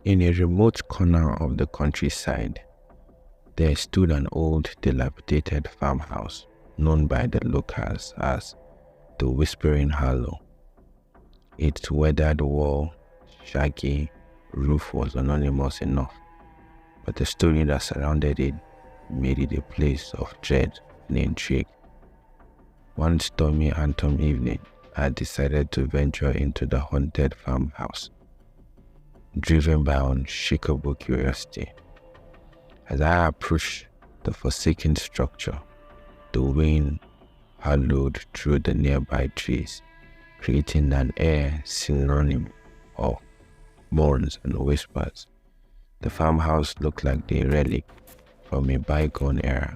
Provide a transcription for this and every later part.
In a remote corner of the countryside, there stood an old, dilapidated farmhouse known by the locals as the Whispering Hollow. Its weathered wall, shaggy roof was anonymous enough, but the story that surrounded it made it a place of dread and intrigue. One stormy autumn evening, I decided to venture into the haunted farmhouse, driven by unshakable curiosity. As I approached the forsaken structure, the wind howled through the nearby trees, creating an air synonym of moans and whispers. The farmhouse looked like a relic from a bygone era,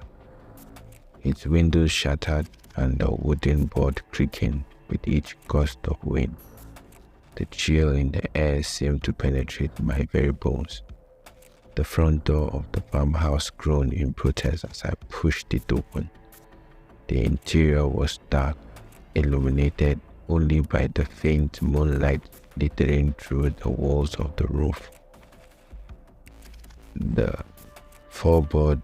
its windows shattered and the wooden board creaking with each gust of wind. The chill in the air seemed to penetrate my very bones. The front door of the farmhouse groaned in protest as I pushed it open. The interior was dark, illuminated only by the faint moonlight glittering through the walls of the roof. The floorboard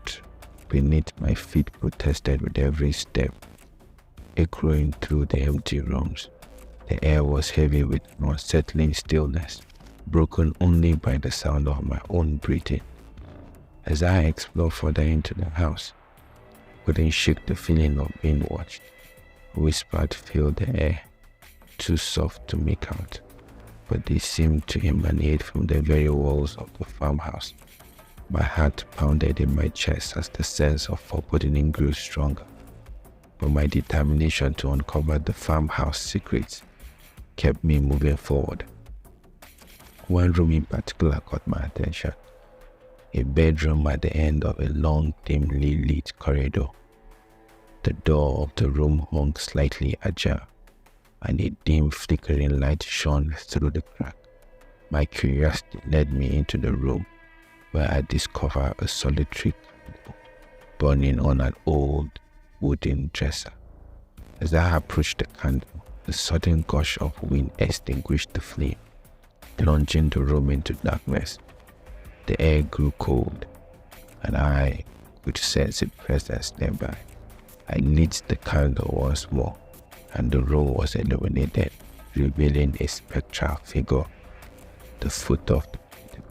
beneath my feet protested with every step, echoing through the empty rooms. The air was heavy with an unsettling stillness, broken only by the sound of my own breathing. As I explored further into the house, I couldn't shake the feeling of being watched. Whispers filled the air, too soft to make out, but they seemed to emanate from the very walls of the farmhouse. My heart pounded in my chest as the sense of foreboding grew stronger, but my determination to uncover the farmhouse secrets kept me moving forward. One room in particular caught my attention, a bedroom at the end of a long, dimly lit corridor. The door of the room hung slightly ajar, and a dim flickering light shone through the crack. My curiosity led me into the room, where I discovered a solitary candle burning on an old wooden dresser. As I approached the candle, a sudden gush of wind extinguished the flame, plunging the room into darkness. The air grew cold, and I could sense a presence nearby. I lit the candle once more, and the room was illuminated, revealing a spectral figure at the foot of the bed.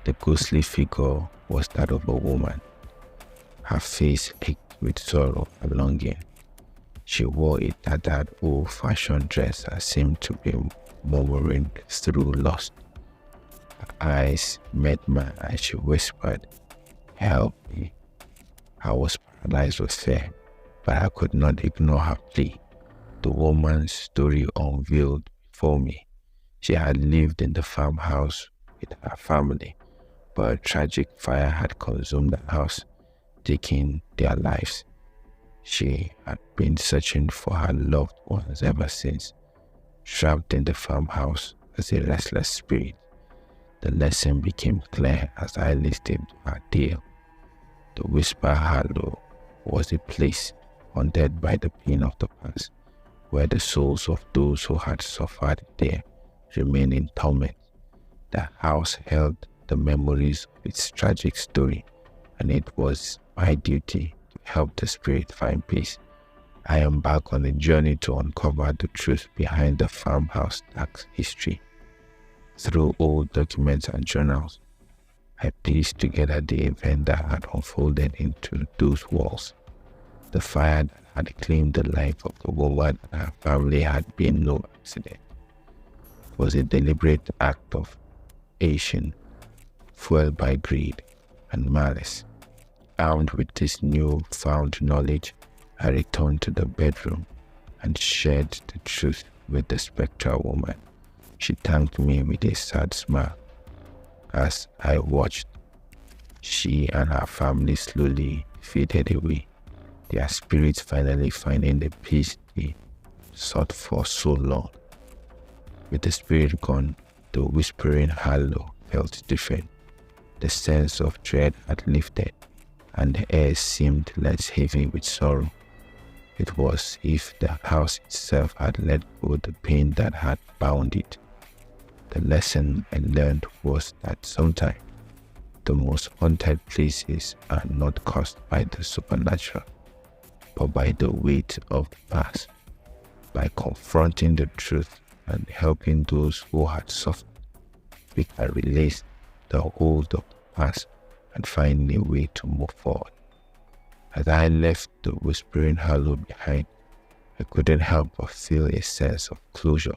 The ghostly figure was that of a woman. Her face ached with sorrow and longing. She wore a tattered, old-fashioned dress and seemed to be murmuring through lust. Her eyes met mine and she whispered, "Help me." I was paralyzed with fear, but I could not ignore her plea. The woman's story unveiled before me. She had lived in the farmhouse with her family, but a tragic fire had consumed the house, taking their lives. She had been searching for her loved ones ever since, trapped in the farmhouse as a restless spirit. The lesson became clear as I listened to her tale. The Whisper Hollow was a place haunted by the pain of the past, where the souls of those who had suffered there remained in torment. The house held the memories of its tragic story, and it was my duty to help the spirit find peace. I embarked on a journey to uncover the truth behind the farmhouse dark history. Through old documents and journals, I pieced together the event that had unfolded into those walls. The fire that had claimed the life of the woman and her family had been no accident. It was a deliberate act of action, fueled by greed and malice. Armed with this newfound knowledge, I returned to the bedroom and shared the truth with the spectral woman. She thanked me with a sad smile. As I watched, she and her family slowly faded away, their spirits finally finding the peace they sought for so long. With the spirit gone, the Whispering Hollow felt different. The sense of dread had lifted, and the air seemed less heavy with sorrow. It was as if the house itself had let go the pain that had bound it. The lesson I learned was that sometimes the most haunted places are not caused by the supernatural, but by the weight of the past. By confronting the truth and helping those who had suffered, we can release the hold of the past and find a way to move forward. As I left the Whispering Hollow behind, I couldn't help but feel a sense of closure.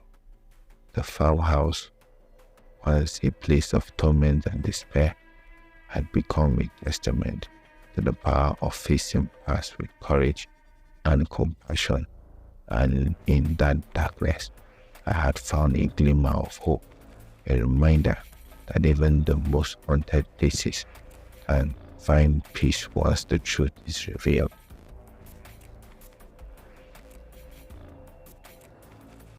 The farmhouse, once a place of torment and despair, had become a testament to the power of facing past with courage and compassion. And in that darkness, I had found a glimmer of hope, a reminder that even the most haunted places can find peace once the truth is revealed.